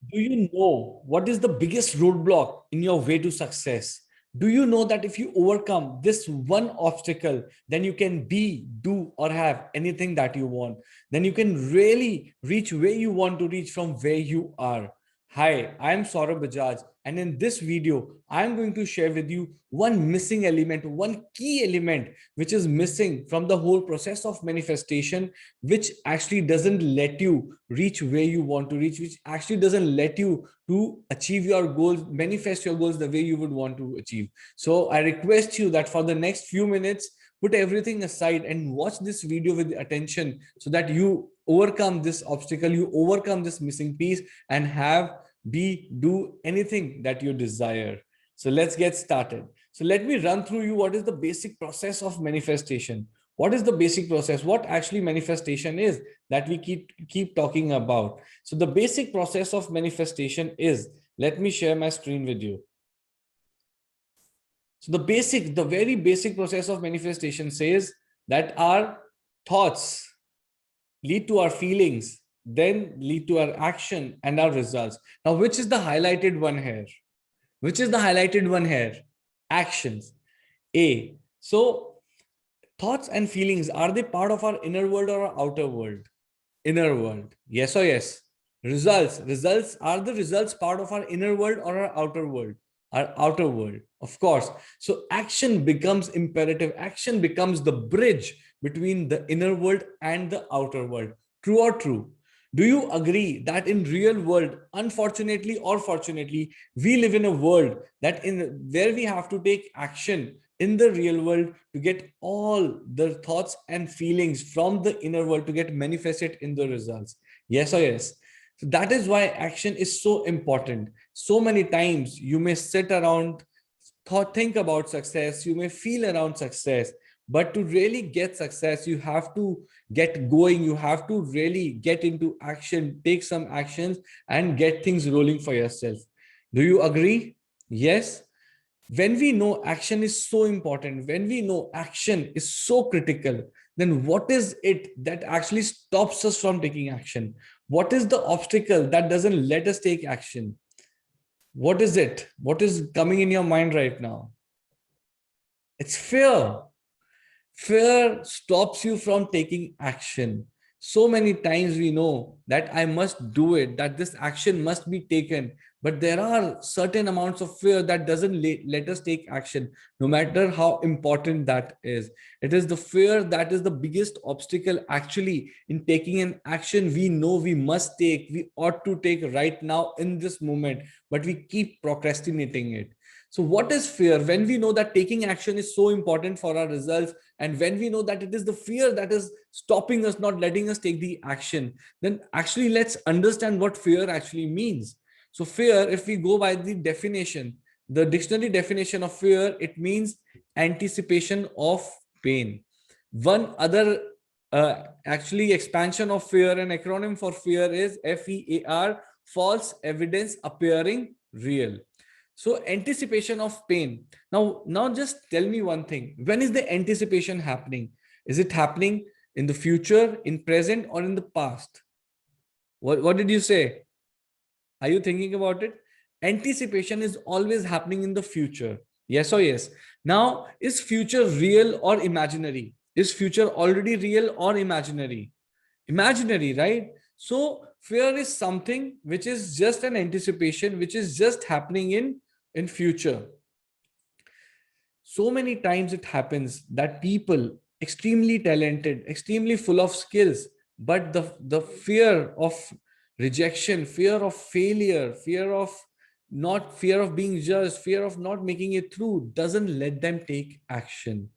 Do you know what is the biggest roadblock in your way to success? Do you know that if you overcome this one obstacle, then you can be, do, or have anything that you want? Then you can really reach where you want to reach from where you are. Hi, I am Saurabh Bajaj, and in this video, I am going to share with you one missing element, one key element which is missing from the whole process of manifestation, which actually doesn't let you reach where you want to reach, which actually doesn't let you to achieve your goals, manifest your goals the way you would want to achieve. So I request you that for the next few minutes, put everything aside and watch this video with attention so that you overcome this obstacle, you overcome this missing piece, and have, be, do anything that you desire. So let's get started. So let me run through you what is the basic process of manifestation. What is the basic process? What actually manifestation is that we keep talking about. So the basic process of manifestation is, let me share my screen with you. So the very basic process of manifestation says that our thoughts lead to our feelings, then lead to our action and our results. Now, which is the highlighted one here? Which is the highlighted one here? Actions. A. So thoughts and feelings, are they part of our inner world or our outer world? Inner world. Yes or yes? Results. Results, are the results part of our inner world or our outer world? Our outer world, of course. So action becomes imperative. Action becomes the bridge between the inner world and the outer world. True or true? Do you agree that in real world, unfortunately or fortunately, we live in a world that in where we have to take action in the real world to get all the thoughts and feelings from the inner world to get manifested in the results? Yes or yes? So that is why action is so important. So many times you may sit around, think about success, you may feel around success, but to really get success, you have to get going, you have to really get into action, take some actions and get things rolling for yourself. Do you agree? Yes. When we know action is so important, when we know action is so critical, then what is it that actually stops us from taking action? What is the obstacle that doesn't let us take action? What is it? What is coming in your mind right now? It's fear. Fear stops you from taking action. So many times we know that I must do it, that this action must be taken, but there are certain amounts of fear that doesn't let us take action, no matter how important that is. It is the fear that is the biggest obstacle actually in taking an action we know we must take, we ought to take right now in this moment, but we keep procrastinating it. So what is fear? When we know that taking action is so important for our results, and when we know that it is the fear that is stopping us, not letting us take the action, then actually let's understand what fear actually means. So fear, if we go by the definition, the dictionary definition of fear, it means anticipation of pain. One other actually expansion of fear, an acronym for fear is FEAR, false evidence appearing real. So anticipation of pain. Now just tell me one thing. When is the anticipation happening? Is it happening in the future, in present, or in the past? What did you say? Are you thinking about it? Anticipation is always happening in the future. Yes or yes? Now, is future real or imaginary? Is future already real or imaginary? Imaginary, right? So fear is something which is just an anticipation, which is just happening in future. So many times it happens that people extremely talented, extremely full of skills, but the fear of rejection, fear of failure, fear of being judged, fear of not making it through doesn't let them take action.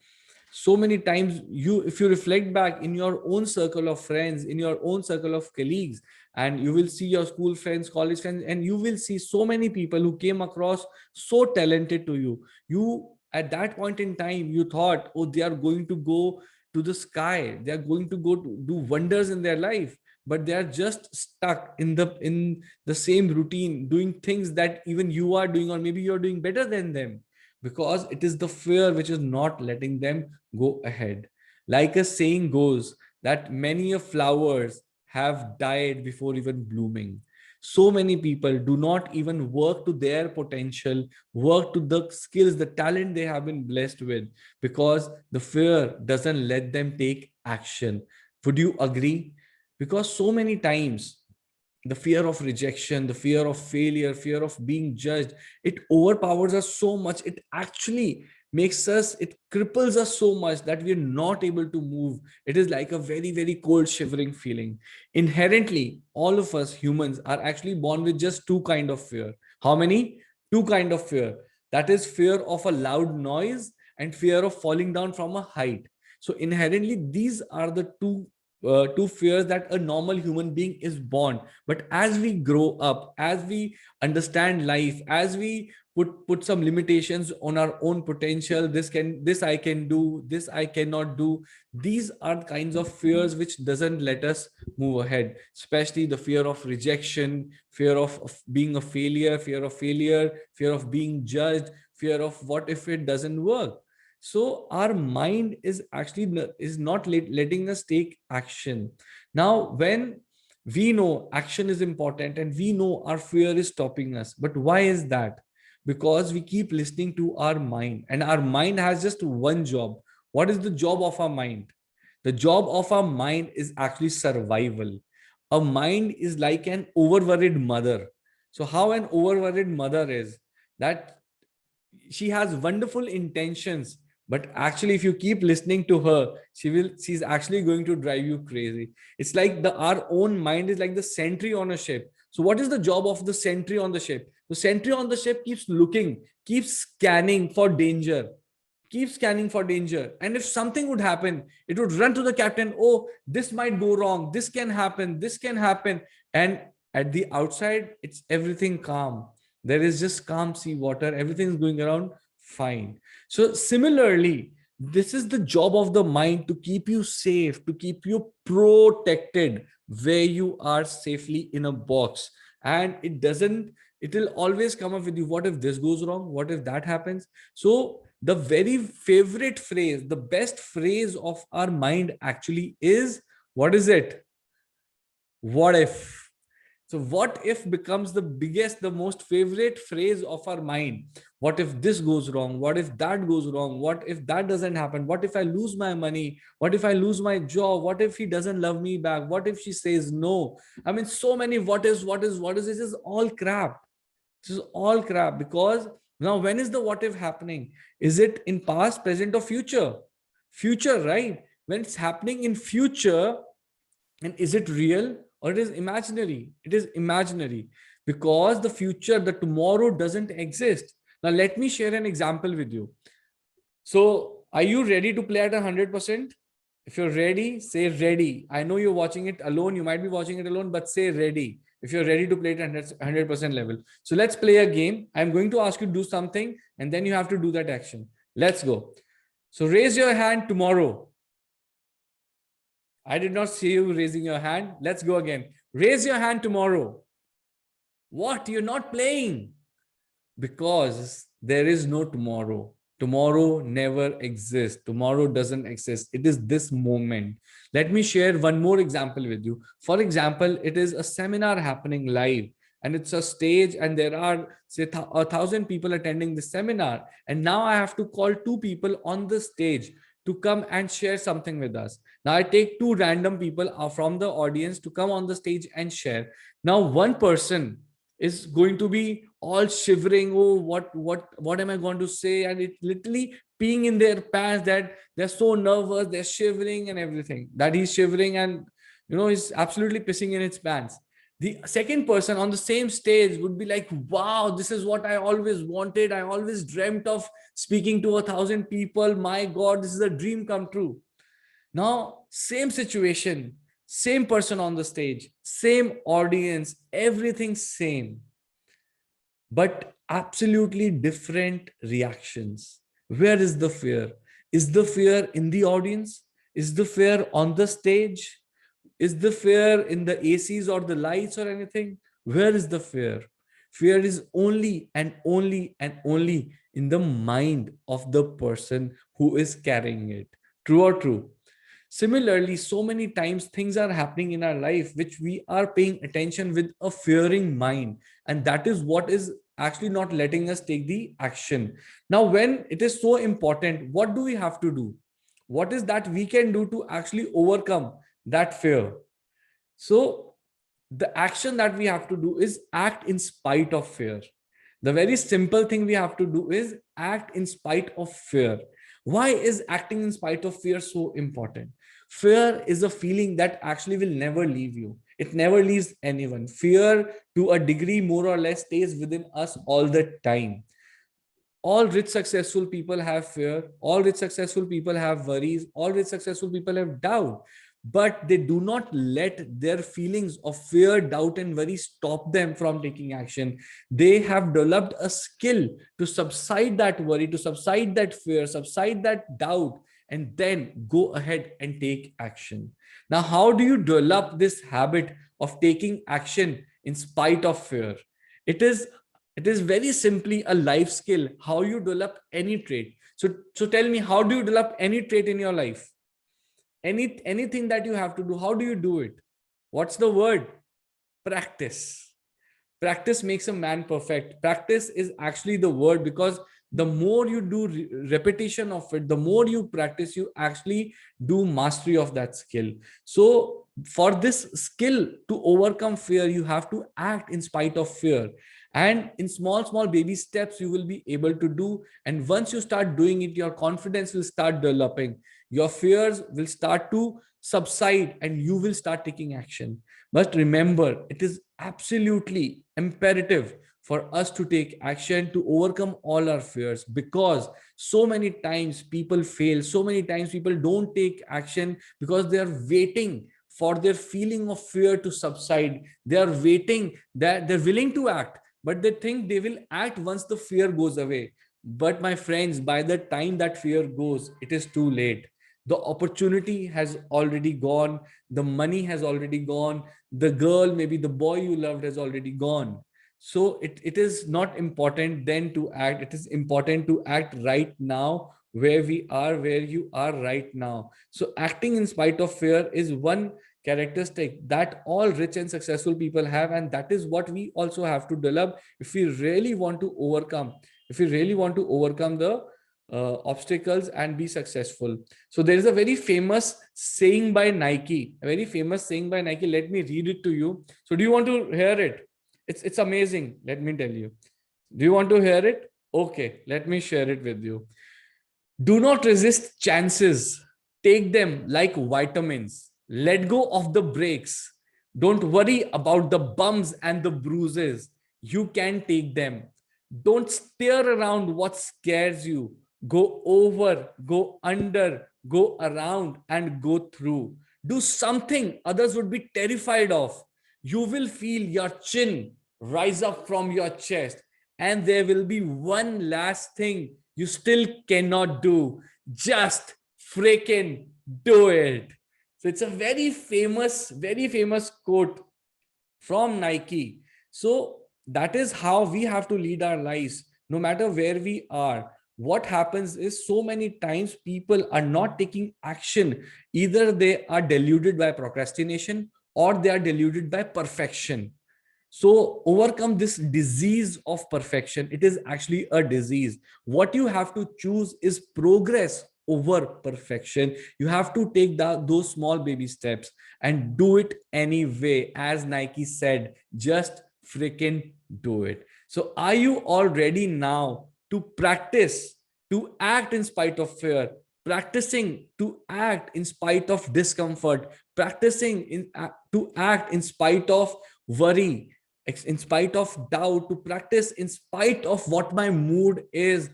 So many times, if you reflect back in your own circle of friends, in your own circle of colleagues, and you will see your school friends, college friends, and you will see so many people who came across so talented to you. You, at that point in time, you thought, oh, they are going to go to the sky, they are going to go to do wonders in their life, but they are just stuck in the same routine, doing things that even you are doing, or maybe you're doing better than them, because it is the fear which is not letting them go ahead. Like a saying goes, that many of flowers have died before even blooming. So many people do not even work to their potential, work to the skills, the talent they have been blessed with, because the fear doesn't let them take action. Would you agree? Because so many times the fear of rejection, the fear of failure, fear of being judged, it overpowers us so much. It actually makes us, it cripples us so much that we're not able to move. It is like a very, very cold, shivering feeling. Inherently, all of us humans are actually born with just two kind of fear. How many? Two kind of fear. That is fear of a loud noise and fear of falling down from a height. So inherently, these are the two fears that a normal human being is born. But as we grow up, as we understand life, as we put some limitations on our own potential, this I can do, this I cannot do, these are the kinds of fears which doesn't let us move ahead, especially the fear of rejection, fear of being a failure, fear of being judged, fear of what if it doesn't work. So our mind is actually is not letting us take action. Now when we know action is important and we know our fear is stopping us, but why is that? Because we keep listening to our mind, and our mind has just one job. What is the job of our mind? The job of our mind is actually survival. A mind is like an overworried mother. So how an overworried mother is that she has wonderful intentions, but actually if you keep listening to her, she's actually going to drive you crazy. It's like the our own mind is like the sentry on a ship. So what is the job of the sentry on the ship? The sentry on the ship keeps looking, keeps scanning for danger, keep scanning for danger. And if something would happen, it would run to the captain. Oh, this might go wrong. This can happen. This can happen. And at the outside, it's everything calm. There is just calm sea water. Everything is going around fine. So similarly, this is the job of the mind, to keep you safe, to keep you protected, where you are safely in a box. And it will always come up with you. What if this goes wrong? What if that happens? So the very favorite phrase, the best phrase of our mind actually is, what is it? What if? So what if becomes the biggest, the most favorite phrase of our mind. What if this goes wrong? What if that goes wrong? What if that doesn't happen? What if I lose my money? What if I lose my job? What if he doesn't love me back? What if she says no? I mean, so many what is, this is all crap. This is all crap, because now when is the what if happening? Is it in past, present, or future? Future, right? When it's happening in future, and is it real or it is imaginary? It is imaginary, because the future, the tomorrow doesn't exist. Now let me share an example with you. So are you ready to play at 100%? If you're ready, say ready. I know you're watching it alone. You might be watching it alone, but say ready. If you're ready to play it at 100% level. So let's play a game. I'm going to ask you to do something, and then you have to do that action. Let's go. So raise your hand tomorrow. I did not see you raising your hand. Let's go again. Raise your hand tomorrow. What? You're not playing? Because there is no tomorrow. Tomorrow never exists. Tomorrow doesn't exist. It is this moment. Let me share one more example with you. For example, it is a seminar happening live, and it's a stage, and there are say 1,000 people attending the seminar, and now I have to call two people on the stage to come and share something with us. Now I take two random people from the audience to come on the stage and share. Now one person is going to be all shivering. Oh, what am I going to say? And it literally peeing in their pants, that they're so nervous, they're shivering and everything, that he's shivering, and he's absolutely pissing in his pants. The second person on the same stage would be like, wow, this is what I always wanted. I always dreamt of speaking to 1,000 people. My God, this is a dream come true. Now, same situation, same person on the stage, same audience, everything same, but absolutely different reactions. Where is the fear? Is the fear in the audience? Is the fear on the stage? Is the fear in the ACs or the lights or anything? Where is the fear? Fear is only and only and only in the mind of the person who is carrying it. True or true? Similarly, so many times things are happening in our life which we are paying attention with a fearing mind, and that is what is actually not letting us take the action. Now when it is so important, what do we have to do? What is that we can do to actually overcome that fear? So the action that we have to do is act in spite of fear. The very simple thing we have to do is act in spite of fear. Why is acting in spite of fear so important? Fear is a feeling that actually will never leave you. It never leaves anyone. Fear, to a degree, more or less, stays within us all the time. All rich successful people have fear, all rich successful people have worries, all rich successful people have doubt, but they do not let their feelings of fear, doubt and worry stop them from taking action. They have developed a skill to subside that worry, to subside that fear, subside that doubt, and then go ahead and take action. Now how do you develop this habit of taking action in spite of fear? It is it is very simply a life skill, how you develop any trait. So tell me, how do you develop any trait in your life? Anything that you have to do, how do you do it? What's the word? Practice. Practice makes a man perfect. Practice is actually the word, because the more you do repetition of it, the more you practice, you actually do mastery of that skill. So for this skill to overcome fear, you have to act in spite of fear, and in small baby steps you will be able to do. And once you start doing it, your confidence will start developing, your fears will start to subside, and you will start taking action. But remember, it is absolutely imperative for us to take action to overcome all our fears, because so many times people fail, so many times people don't take action because they are waiting for their feeling of fear to subside. They are waiting, that they're willing to act, but they think they will act once the fear goes away. But my friends, by the time that fear goes, it is too late. The opportunity has already gone, the money has already gone, the girl, maybe the boy you loved, has already gone. So it is not important then to act. It is important to act right now, where we are, where you are right now. So acting in spite of fear is one characteristic that all rich and successful people have, and that is what we also have to develop if we really want to overcome, the obstacles and be successful. So there is a very famous saying by Nike, let me read it to you. So do you want to hear it? It's amazing, let me tell you. Do you want to hear it? Okay, let me share it with you. Do not resist chances. Take them like vitamins. Let go of the brakes. Don't worry about the bumps and the bruises. You can take them. Don't stare around what scares you. Go over, go under, go around, and go through. Do something others would be terrified of. You will feel your chin rise up from your chest, and there will be one last thing you still cannot do. Just freaking do it. So it's a very famous quote from Nike. So that is how we have to lead our lives, no matter where we are. What happens is, so many times people are not taking action. Either they are deluded by procrastination, or they are deluded by perfection. So overcome this disease of perfection. It is actually a disease. What you have to choose is progress over perfection. You have to take those small baby steps and do it anyway. As Nike said, just freaking do it. So are you all ready now to practice, to act in spite of fear, practicing to act in spite of discomfort, practicing to act in spite of worry, in spite of doubt, to practice in spite of what my mood is?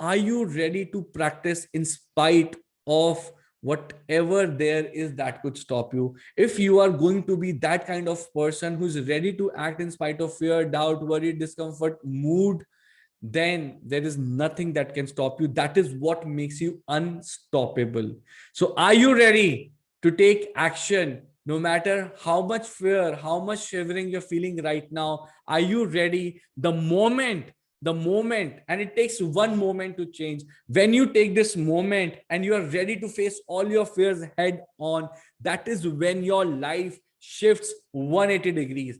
Are you ready to practice in spite of whatever there is that could stop you? If you are going to be that kind of person who's ready to act in spite of fear, doubt, worry, discomfort, mood, then there is nothing that can stop you. That is what makes you unstoppable. So are you ready to take action, no matter how much fear, how much shivering you're feeling right now? Are you ready? The moment the moment, and it takes one moment to change. When you take this moment and you are ready to face all your fears head on, that is when your life shifts 180 degrees.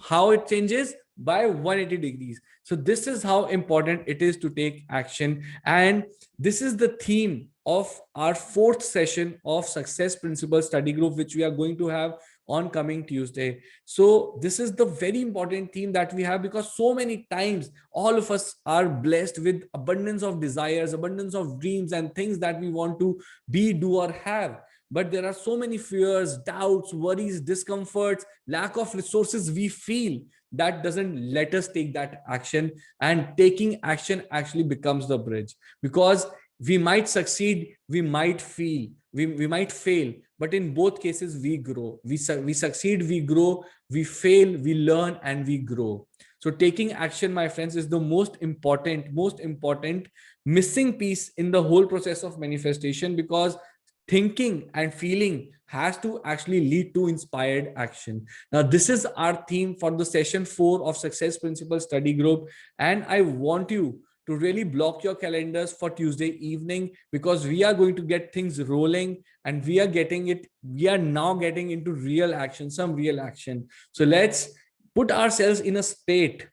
How it changes? By 180 degrees. So this is how important it is to take action. And this is the theme of our fourth session of Success Principles Study Group, which we are going to have on coming Tuesday. So this is the very important theme that we have, because so many times all of us are blessed with abundance of desires, abundance of dreams and things that we want to be, do, or have. But there are so many fears, doubts, worries, discomforts, lack of resources we feel, that doesn't let us take that action. And taking action actually becomes the bridge, because we might succeed, we might feel, we might fail, but in both cases we grow. We succeed, we grow; we fail, we learn, and we grow. So taking action, my friends, is the most important missing piece in the whole process of manifestation, because thinking and feeling has to actually lead to inspired action. Now, this is our theme for the session 4 of Success Principles Study Group. And I want you to really block your calendars for Tuesday evening, because we are going to get things rolling, and we are now getting into real action, some real action. So let's put ourselves in a state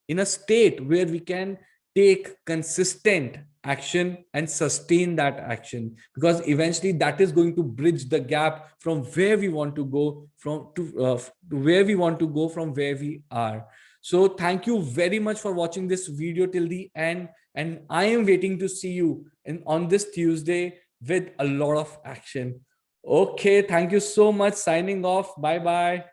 where we can take consistent action and sustain that action, because eventually that is going to bridge the gap from where we want to go to where we want to go from where we are. So thank you very much for watching this video till the end, and I am waiting to see you on this Tuesday with a lot of action. Okay, thank you so much. Signing off. Bye bye.